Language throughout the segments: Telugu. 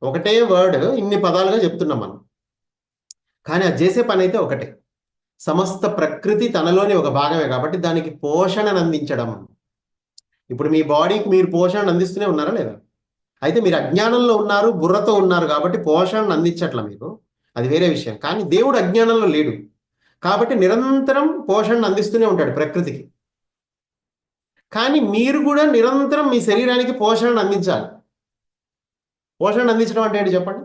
ఒకటే వర్డ్ ఇన్ని పదాలుగా చెప్తున్నాం మనం, కానీ అది చేసే పని అయితే ఒకటే. సమస్త ప్రకృతి తనలోని ఒక భాగమే కాబట్టి దానికి పోషణను అందించడం. ఇప్పుడు మీ బాడీకి మీరు పోషణ అందిస్తూనే ఉన్నారా లేదా? అయితే మీరు అజ్ఞానంలో ఉన్నారు, బుర్రతో ఉన్నారు కాబట్టి పోషణను అందించట్ల మీకు, అది వేరే విషయం. కానీ దేవుడు అజ్ఞానంలో లేడు కాబట్టి నిరంతరం పోషణను అందిస్తూనే ఉంటాడు ప్రకృతికి. కానీ మీరు కూడా నిరంతరం మీ శరీరానికి పోషణను అందించాలి. పోషణ అందించడం అంటే ఏంటి చెప్పండి?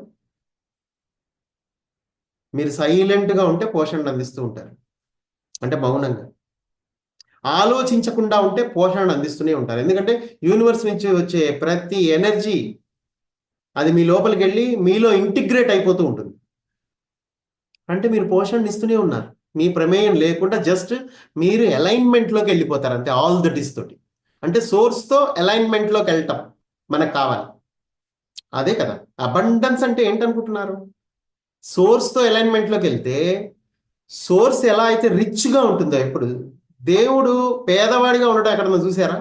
మీరు సైలెంట్గా ఉంటే పోషణ అందిస్తూ ఉంటారు, అంటే మౌనంగా. ఆలోచించకుండా ఉంటే పోషణ అందిస్తూనే ఉంటారు. ఎందుకంటే యూనివర్స్ నుంచి వచ్చే ప్రతి ఎనర్జీ అది మీ లోపలికి వెళ్ళి మీలో ఇంటిగ్రేట్ అయిపోతూ ఉంటుంది. అంటే మీరు పోషణ ఇస్తూనే ఉన్నారు, మీ ప్రమేయం లేకుండా. జస్ట్ మీరు అలైన్మెంట్లోకి వెళ్ళిపోతారు అంతే, ఆల్ ద డిస్ తోటి. అంటే సోర్స్తో అలైన్మెంట్లోకి వెళ్ళటం మనకు కావాలి. అదే కదా అబండెన్స్ అంటే ఏంటనుకుంటున్నారు? సోర్స్తో అలైన్మెంట్లోకి వెళ్తే సోర్స్ ఎలా అయితే రిచ్గా ఉంటుందో, ఇప్పుడు దేవుడు పేదవాడిగా ఉండటం ఎక్కడన్నా చూసారా?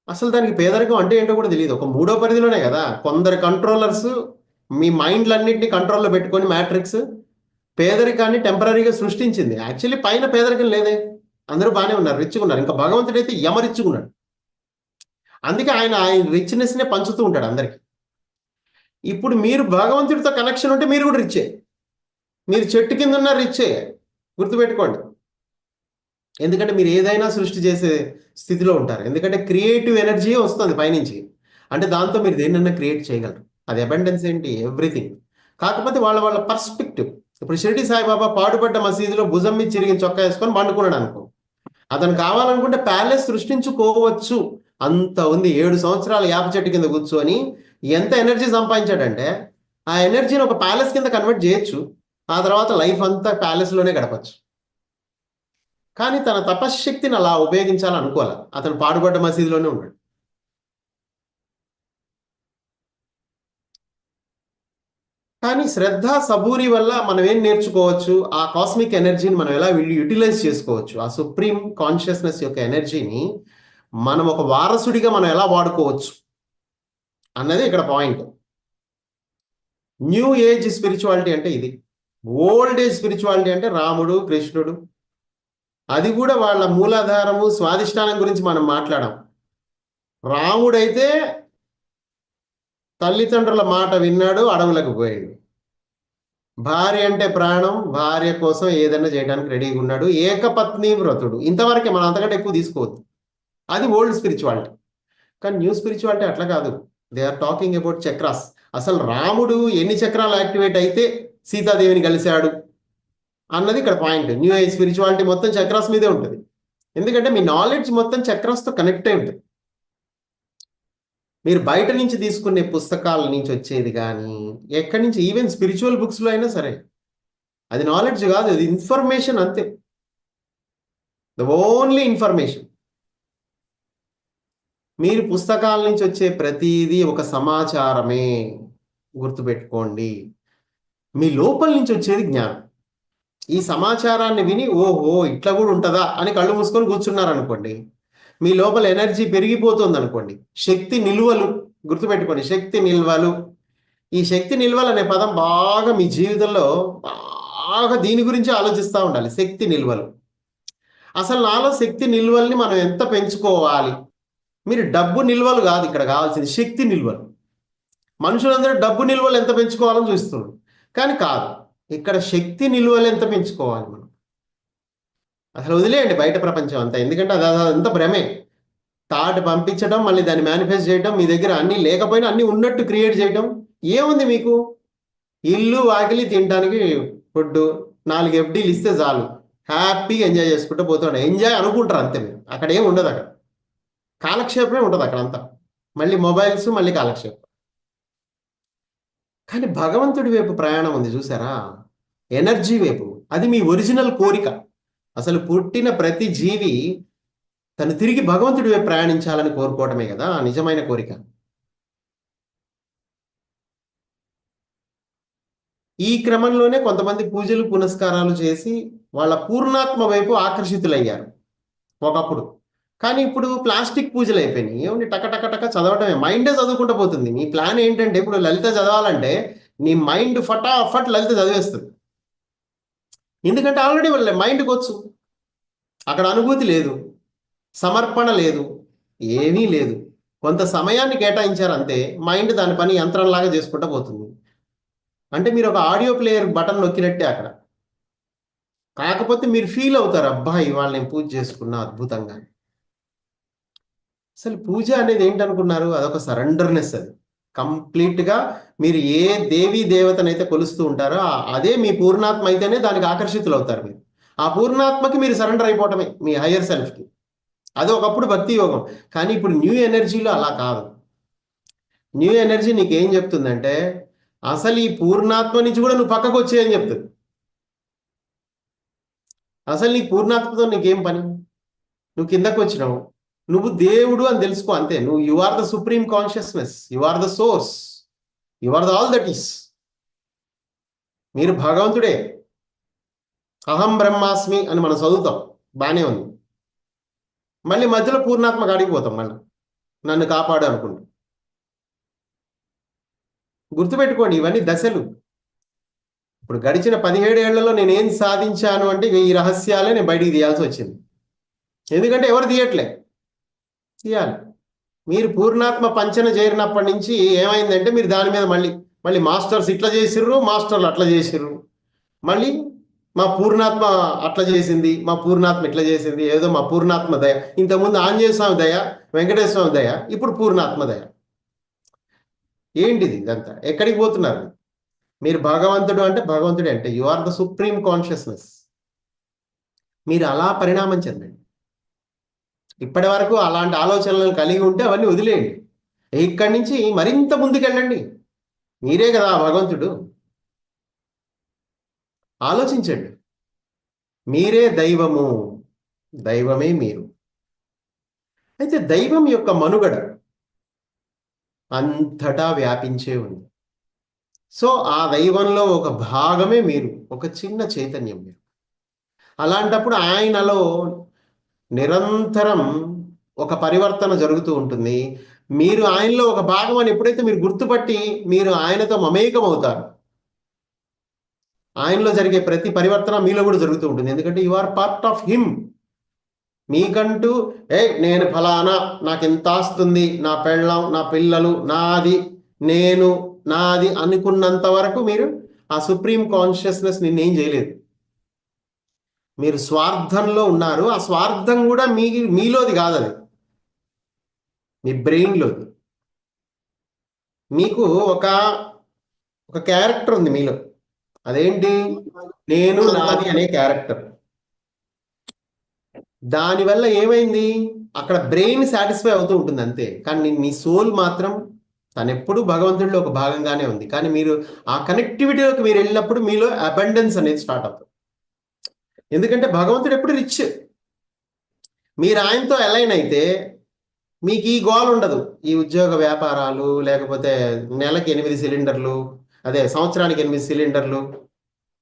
అసలు దానికి పేదరికం అంటే ఏంటో కూడా తెలియదు. ఒక మూడో పరిధిలోనే కదా కొందరు కంట్రోలర్స్ మీ మైండ్లన్నింటినీ కంట్రోల్లో పెట్టుకొని మ్యాట్రిక్స్ పేదరికాన్ని టెంపరీగా సృష్టించింది. యాక్చువల్లీ పైన పేదరికం లేదే, అందరూ బాగానే ఉన్నారు, రిచ్గా ఉన్నారు. ఇంకా భగవంతుడైతే యమ రిచ్గా ఉన్నాడు. అందుకే ఆయన ఆయన రిచ్నెస్నే పంచుతూ ఉంటాడు అందరికి. ఇప్పుడు మీరు భగవంతుడితో కనెక్షన్ ఉంటే మీరు కూడా రిచ్చే. మీరు చెట్టు కింద ఉన్న రిచ్చే, గుర్తుపెట్టుకోండి. ఎందుకంటే మీరు ఏదైనా సృష్టి చేసే స్థితిలో ఉంటారు. ఎందుకంటే క్రియేటివ్ ఎనర్జీ వస్తుంది పైనుంచి, అంటే దాంతో మీరు దేన్నైనా క్రియేట్ చేయగలరు. అది అబండెన్స్ ఏంటి, ఎవ్రీథింగ్. కాకపోతే వాళ్ళ వాళ్ళ పర్స్పెక్టివ్. ఇప్పుడు షిరిడి సాయిబాబా పాడుపడ్డ మసీదులో భుజం మీద చిరిగిన చొక్కా వేసుకొని పండుకున్నాడు అనుకో, అతను కావాలనుకుంటే ప్యాలెస్ సృష్టించుకోవచ్చు. అంత ఉంది. 7 సంవత్సరాలు యాప చెట్టు కింద కూర్చొని ఎంత ఎనర్జీ సంపాదించాడంటే ఆ ఎనర్జీని ఒక ప్యాలెస్ కింద కన్వర్ట్ చేయొచ్చు. ఆ తర్వాత లైఫ్ అంతా ప్యాలెస్లోనే గడపచ్చు. కానీ తన తపశ్శక్తిని అలా ఉపయోగించాలనుకోవాలి. అతను పాడుబడ్డ మసీదులోనే ఉన్నాడు. కానీ శ్రద్ధ సబూరి వల్ల మనం ఏం నేర్చుకోవచ్చు? ఆ కాస్మిక్ ఎనర్జీని మనం ఎలా యూటిలైజ్ చేసుకోవచ్చు? ఆ సుప్రీం కాన్షియస్నెస్ యొక్క ఎనర్జీని మనం ఒక వారసుడిగా మనం ఎలా వాడుకోవచ్చు అన్నది ఇక్కడ పాయింట్. న్యూ ఏజ్ స్పిరిచువాలిటీ అంటే ఇది. ఓల్డ్ ఏజ్ స్పిరిచువాలిటీ అంటే రాముడు, కృష్ణుడు. అది కూడా వాళ్ళ మూలాధారము, స్వాధిష్టానం గురించి మనం మాట్లాడాం. రాముడైతే తల్లిదండ్రుల మాట విన్నాడు, అడవులకు పోయాడు. భార్య అంటే ప్రాణం, భార్య కోసం ఏదైనా చేయడానికి రెడీగా ఉన్నాడు. ఏకపత్ని వ్రతుడు. ఇంతవరకే, మనం అంతకంటే ఎక్కువ తీసుకోవద్దు. అది ఓల్డ్ స్పిరిచువాలిటీ. కానీ న్యూ స్పిరిచువాలిటీ అట్లా కాదు. They are talking about chakras. అసలు రాముడు ఎన్ని చక్రాలు యాక్టివేట్ అయితే సీతాదేవిని కలిశాడు అన్నది ఇక్కడ పాయింట్. న్యూ ఏజ్ స్పిరిచువాలిటీ మొత్తం చక్రాస్ మీదే ఉంటుంది. ఎందుకంటే మీ నాలెడ్జ్ మొత్తం చక్రాస్తో కనెక్ట్ అయి ఉంటుంది. మీరు బయట నుంచి తీసుకునే పుస్తకాల నుంచి వచ్చేది కానీ ఎక్కడి నుంచి, ఈవెన్ స్పిరిచువల్ బుక్స్లో అయినా సరే, అది నాలెడ్జ్ కాదు, అది ఇన్ఫర్మేషన్ అంతే. The only information. మీరు పుస్తకాల నుంచి వచ్చే ప్రతిదీ ఒక సమాచారమే, గుర్తుపెట్టుకోండి. మీ లోపల నుంచి వచ్చేది జ్ఞానం. ఈ సమాచారాన్ని విని ఓహో ఇట్లా కూడా ఉంటుందా అని కళ్ళు మూసుకొని కూర్చున్నారనుకోండి, మీ లోపల ఎనర్జీ పెరిగిపోతుంది అనుకోండి. శక్తి నిల్వలు, గుర్తుపెట్టుకోండి, శక్తి నిల్వలు. ఈ శక్తి నిల్వలు అనే పదం బాగా మీ జీవితంలో బాగా దీని గురించి ఆలోచిస్తూ ఉండాలి. శక్తి నిల్వలు. అసలు నాలో శక్తి నిల్వల్ని మనం ఎంత పెంచుకోవాలి? మీరు డబ్బు నిల్వలు కాదు ఇక్కడ కావాల్సింది, శక్తి నిల్వలు. మనుషులందరూ డబ్బు నిల్వలు ఎంత పెంచుకోవాలని చూస్తున్నారు, కానీ కాదు. ఇక్కడ శక్తి నిల్వలు ఎంత పెంచుకోవాలి మనం. అసలు వదిలేయండి బయట ప్రపంచం అంతా, ఎందుకంటే అది అదంతా భ్రమే. థాట్ పంపించడం, మళ్ళీ దాన్ని మేనిఫెస్ట్ చేయడం, మీ దగ్గర అన్నీ లేకపోయినా అన్నీ ఉన్నట్టు క్రియేట్ చేయడం. ఏముంది మీకు? ఇల్లు వాకిలి, తినడానికి ఫుడ్, 4 ఎఫ్డీలు ఇస్తే చాలు, హ్యాపీగా ఎంజాయ్ చేసుకుంటూ పోతాడు. ఎంజాయ్ అనుకుంటారు అంతే. మీరు అక్కడ ఏమి ఉండదు, అక్కడ కాలక్షేపమే ఉంటుంది అక్కడ అంతా. మళ్ళీ మొబైల్స్, మళ్ళీ కాలక్షేపం. కానీ భగవంతుడి వైపు ప్రయాణం ఉంది చూసారా, ఎనర్జీ వైపు. అది మీ ఒరిజినల్ కోరిక. అసలు పుట్టిన ప్రతి జీవి తను తిరిగి భగవంతుడి వైపు ప్రయాణించాలని కోరుకోవటమే కదా నిజమైన కోరిక. ఈ క్రమంలోనే కొంతమంది పూజలు పునస్కారాలు చేసి వాళ్ళ పూర్ణాత్మ వైపు ఆకర్షితులయ్యారు ఒకప్పుడు. కానీ ఇప్పుడు ప్లాస్టిక్ పూజలు అయిపోయినాయి. ఏముంది టక టక టక చదవటమే, మైండే చదువుకుంటూ పోతుంది. మీ ప్లాన్ ఏంటంటే ఇప్పుడు లలిత చదవాలంటే నీ మైండ్ ఫటాఫట్ లలిత చదివేస్తుంది. ఎందుకంటే ఆల్రెడీ మైండ్కి వచ్చు, అక్కడ అనుభూతి లేదు, సమర్పణ లేదు, ఏమీ లేదు. కొంత సమయాన్ని కేటాయించారు అంతే, మైండ్ దాని పని యంత్రంలాగా చేసుకుంటూ పోతుంది. అంటే మీరు ఒక ఆడియో ప్లేయర్ బటన్ నొక్కినట్టే అక్కడ. కాకపోతే మీరు ఫీల్ అవుతారు, అబ్బా ఇవాళ నేను పూజ చేసుకున్నా అద్భుతంగా. అసలు పూజ అనేది ఏంటనుకున్నారు? అదొక సరెండర్నెస్. అది కంప్లీట్గా మీరు ఏ దేవీ దేవతనైతే కొలుస్తూ ఉంటారో అదే మీ పూర్ణాత్మ అయితేనే దానికి ఆకర్షితులు అవుతారు. మీరు ఆ పూర్ణాత్మకి మీరు సరెండర్ అయిపోవటమే, మీ హయ్యర్ సెల్ఫ్కి. అది ఒకప్పుడు భక్తి యోగం, కానీ ఇప్పుడు న్యూ ఎనర్జీలో అలా కాదు. న్యూ ఎనర్జీ నీకేం చెప్తుందంటే అసలు ఈ పూర్ణాత్మ నుంచి కూడా నువ్వు పక్కకు వచ్చేయని చెప్తుంది. అసలు నీ పూర్ణాత్మతో నీకేం పని? నువ్వు కిందకు వచ్చినావు, నువ్వు దేవుడు అని తెలుసుకో అంతే. నువ్వు you are the supreme consciousness, you are the source, you are the all that is. మీరు భగవంతుడే. అహం బ్రహ్మాస్మి అని మనం చదువుతాం, బాగానే ఉంది. మళ్ళీ మధ్యలో పూర్ణాత్మ కాడికి పోతాం, మళ్ళీ నన్ను కాపాడు అనుకుంటూ. గుర్తుపెట్టుకోండి, ఇవన్నీ దశలు. ఇప్పుడు గడిచిన 17 ఏళ్లలో నేనేం సాధించాను అంటే ఈ రహస్యాలే నేను బయటికి తీయాల్సి వచ్చింది. ఎందుకంటే ఎవరు తీయట్లే, తీయాలి. మీరు పూర్ణాత్మ పంచన చేరినప్పటి నుంచి ఏమైందంటే మీరు దాని మీద మళ్ళీ మళ్ళీ మాస్టర్స్ ఇట్లా చేసిర్రు, మాస్టర్లు అట్లా చేసిర్రు, మళ్ళీ మా పూర్ణాత్మ అట్లా చేసింది, మా పూర్ణాత్మ ఇట్లా చేసింది, ఏదో మా పూర్ణాత్మ దయ. ఇంతకుముందు ఆంజనేయ స్వామి దయ, వెంకటేశ్వర స్వామి దయ, ఇప్పుడు పూర్ణాత్మ దయ. ఏంటిది ఇదంతా? ఎక్కడికి పోతున్నారు? మీరు భగవంతుడు అంటే భగవంతుడే అంటే you are the supreme consciousness. మీరు అలా పరిణామం చెందండి. ఇప్పటి వరకు అలాంటి ఆలోచనలు కలిగి ఉంటే అవన్నీ వదిలేయండి. ఇక్కడి నుంచి మరింత ముందుకెళ్ళండి. మీరే కదా భగవంతుడు. ఆలోచించండి, మీరే దైవము, దైవమే మీరు. అయితే దైవం యొక్క మనుగడ అంతటా వ్యాపించే ఉంది. సో ఆ దైవంలో ఒక భాగమే మీరు, ఒక చిన్న చైతన్యం మీరు. అలాంటప్పుడు ఆయనలో నిరంతరం ఒక పరివర్తన జరుగుతూ ఉంటుంది. మీరు ఆయనలో ఒక భాగం అని ఎప్పుడైతే మీరు గుర్తుపట్టి మీరు ఆయనతో మమేకం అవుతారు, ఆయనలో జరిగే ప్రతి పరివర్తన మీలో కూడా జరుగుతూ ఉంటుంది. ఎందుకంటే you are part of him. మీకంటూ నేను ఫలానా, నాకు ఎంత ఆస్తుంది, నా పెళ్ళం, నా పిల్లలు, నాది, నేను, నాది అనుకున్నంత వరకు మీరు ఆ సుప్రీం కాన్షియస్నెస్ నిన్నేం చేయలేదు. మీరు స్వార్థంలో ఉన్నారు. ఆ స్వార్థం కూడా మీలోది కాదు, అది మీ బ్రెయిన్లోది. మీకు ఒక ఒక క్యారెక్టర్ ఉంది మీలో. అదేంటి? నేను, నాది అనే క్యారెక్టర్. దానివల్ల ఏమైంది? అక్కడ బ్రెయిన్ సాటిస్ఫై అవుతూ ఉంటుంది అంతే, కానీ మీ సోల్ మాత్రం తనెప్పుడు భగవంతుడిలో ఒక భాగంగానే ఉంది. కానీ మీరు ఆ కనెక్టివిటీలోకి మీరు వెళ్ళినప్పుడు మీలో అబండెన్స్ అనేది స్టార్ట్ అవుతుంది. ఎందుకంటే భగవంతుడు ఎప్పుడు రిచ్. మీరు ఆయనతో అలైన్ అయితే మీకు ఈ గోల్ ఉండదు. ఈ ఉద్యోగ వ్యాపారాలు, లేకపోతే నెలకి 8 సిలిండర్లు, అదే సంవత్సరానికి 8 సిలిండర్లు,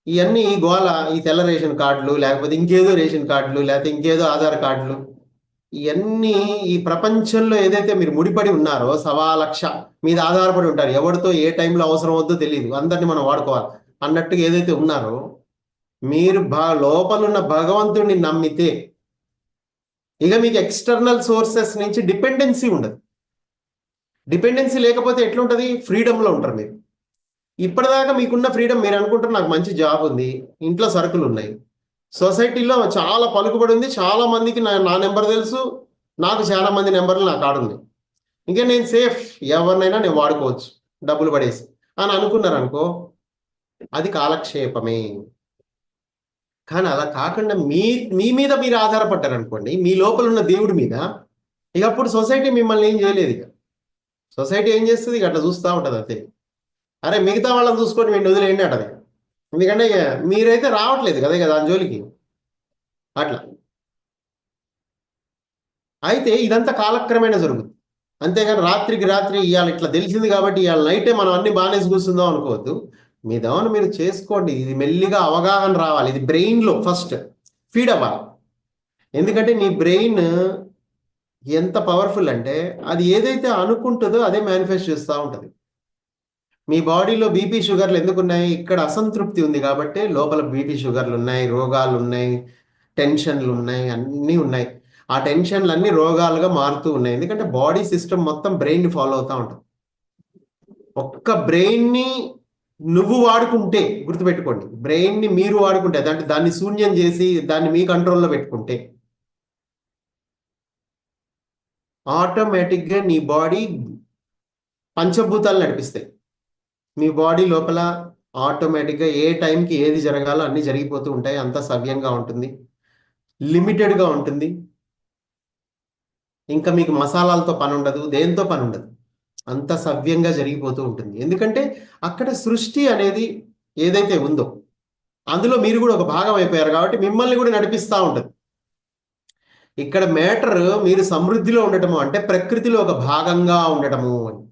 ఇవన్నీ ఈ గోల, ఈ తెల్ల రేషన్ కార్డులు, లేకపోతే ఇంకేదో రేషన్ కార్డులు, లేకపోతే ఇంకేదో ఆధార్ కార్డులు, ఇవన్నీ ఈ ప్రపంచంలో ఏదైతే మీరు ముడిపడి ఉన్నారో 1,00,000 మీద ఆధారపడి ఉంటారు. ఎవరితో ఏ టైంలో అవసరం వద్దో తెలియదు, అందరినీ మనం వాడుకోవాలి అన్నట్టుగా ఏదైతే ఉన్నారో, మీరు లోపలున్న భగవంతుడిని నమ్మితే ఇక మీకు ఎక్స్టర్నల్ సోర్సెస్ నుంచి డిపెండెన్సీ ఉండదు. డిపెండెన్సీ లేకపోతే ఎట్లుంటుంది? ఫ్రీడంలో ఉంటారు మీరు. ఇప్పటిదాకా మీకున్న ఫ్రీడమ్, మీరు అనుకుంటారు నాకు మంచి జాబ్ ఉంది, ఇంట్లో సరుకులు ఉన్నాయి, సొసైటీలో చాలా పలుకుబడి ఉంది, చాలా మందికి నా నెంబర్ తెలుసు, నాకు చాలా మంది నెంబర్లు నా కాడు ఉన్నాయి, ఇంకా నేను సేఫ్, ఎవరినైనా నేను వాడుకోవచ్చు డబ్బులు పడేసి అని అనుకున్నారు అనుకో, అది కాలక్షేపమే. కానీ అలా కాకుండా మీ మీద మీరు ఆధారపడ్డారు అనుకోండి, మీ లోపల ఉన్న దేవుడి మీద, ఇక అప్పుడు సొసైటీ మిమ్మల్ని ఏం చేయలేదు. ఇక సొసైటీ ఏం చేస్తుంది? ఇక అట్లా చూస్తూ ఉంటుంది అంతే. అరే మిగతా వాళ్ళని చూసుకొని వీడిని వదిలేయండి అంటది. ఎందుకంటే మీరైతే రావట్లేదు కదా ఇక దాని జోలికి. అట్లా అయితే ఇదంతా కాలక్రమేణా జరుగుతుంది. అంతేగాని రాత్రికి రాత్రి ఇవాళ ఇట్లా తెలిసింది కాబట్టి ఇవాళ నైటే మనం అన్ని బానేసి కూర్చుందాం అనుకోవద్దు. మీ దవన మీరు చేసుకోండి. ఇది మెల్లిగా అవగాహన రావాలి. ఇది బ్రెయిన్లో ఫస్ట్ ఫీడ్ అవ్వాలి. ఎందుకంటే నీ బ్రెయిన్ ఎంత పవర్ఫుల్ అంటే అది ఏదైతే అనుకుంటుందో అదే మేనిఫెస్ట్ చేస్తూ ఉంటుంది. మీ బాడీలో బీపీ షుగర్లు ఎందుకు ఉన్నాయి? ఇక్కడ అసంతృప్తి ఉంది కాబట్టి లోపల బీపీ షుగర్లు ఉన్నాయి, రోగాలు ఉన్నాయి, టెన్షన్లు ఉన్నాయి, అన్నీ ఉన్నాయి. ఆ టెన్షన్లు అన్నీ రోగాలుగా మారుతూ ఉన్నాయి. ఎందుకంటే బాడీ సిస్టమ్ మొత్తం బ్రెయిన్ ఫాలో అవుతూ ఉంటుంది. ఒక్క బ్రెయిన్ని నువ్వు వాడుకుంటే, గుర్తుపెట్టుకోండి, బ్రెయిన్ని మీరు వాడుకుంటే, అంటే దాన్ని శూన్యం చేసి దాన్ని మీ కంట్రోల్లో పెట్టుకుంటే ఆటోమేటిక్గా నీ బాడీ పంచభూతాలు నడిపిస్తాయి. మీ బాడీ లోపల ఆటోమేటిక్గా ఏ టైంకి ఏది జరగాలో అన్నీ జరిగిపోతూ ఉంటాయి. అంతా సవ్యంగా ఉంటుంది, లిమిటెడ్గా ఉంటుంది. ఇంకా మీకు మసాలాలతో పని ఉండదు, దేంతో పని ఉండదు. అంత సవ్యంగా జరిగిపోతూ ఉంటుంది. ఎందుకంటే అక్కడ సృష్టి అనేది ఏదైతే ఉందో అందులో మీరు కూడా ఒక భాగం అయిపోయారు కాబట్టి మిమ్మల్ని కూడా నడిపిస్తూ ఉంటుంది. ఇక్కడ మ్యాటర్ మీరు సమృద్ధిలో ఉండటము అంటే ప్రకృతిలో ఒక భాగంగా ఉండటము అని.